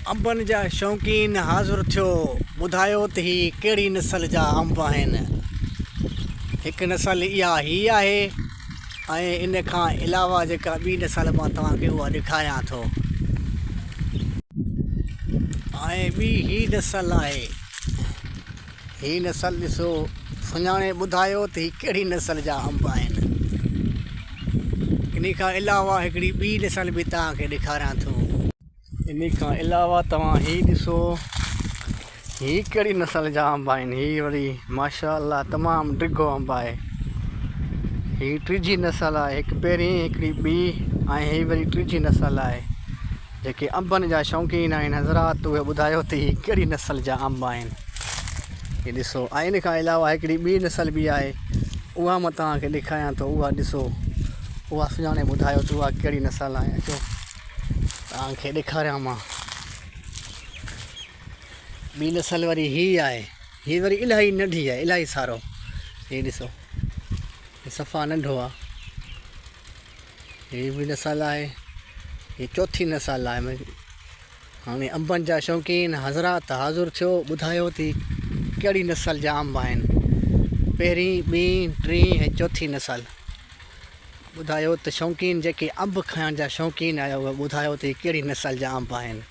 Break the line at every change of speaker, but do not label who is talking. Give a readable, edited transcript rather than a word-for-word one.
अंबनि जा शौक़ीन हाज़िर थियो, ॿुधायो त ही कहिड़ी नस्ल जा अंब आहिनि। हिकु नस्ल इहा ही आहे ऐं इन खां अलावा जेका ॿी नस्ल मां तव्हांखे उहा ॾेखारियां थो। ऐं ॿी ही नस्ल आहे, ही नस्ल ॾिसो, सुञाणे ॿुधायो त ही कहिड़ी नस्ल जा अंब आहिनि। इन खां अलावा हिकिड़ी ॿी नस्ल बि तव्हांखे ॾेखारियां थो। इन खां अलावा तव्हां ही ॾिसो, ही कहिड़ी नस्ल जा अंब आहिनि। ही वरी माशाअल्लाह तमामु डिघो अंब आहे। ही टीजी नस्ल आहे, हिकु पहिरीं हिकिड़ी ॿी ऐं ही वरी टीजी नस्ल आहे। जेके अंबनि जा शौक़ीन आहिनि हज़रात, उहे ॿुधायो त ही कहिड़ी नस्ल जा अंब आहिनि। ही ॾिसो, ऐं इन खां अलावा हिकिड़ी ॿी नस्ल बि आहे, उहा मां तव्हांखे ॾेखारियां थो। उहा ॾिसो, उहा सुञाणे ॿुधायो त उहा कहिड़ी नस्ल आहे। अचो तव्हांखे ॾेखारियां मां। ॿी नस्ल वरी ही आहे, ही वरी इलाही नंढी आहे, इलाही सारो। ही ॾिसो, ही सफ़ा नंढो आहे। ही बि नस्ल आहे, ही चौथी नस्ल आहे। हाणे अंबनि जा शौक़ीन हज़रात हाज़िर थियो, ॿुधायो त कहिड़ी नस्ल जा अंब आहिनि। पहिरीं, ॿी, टी ऐं चौथी नस्ल। ॿुधायो त शौक़ीन जेके अंब खाइण जा शौक़ीन आहियो, उहे ॿुधायो त कहिड़ी नस्ल जा अंब आहिनि।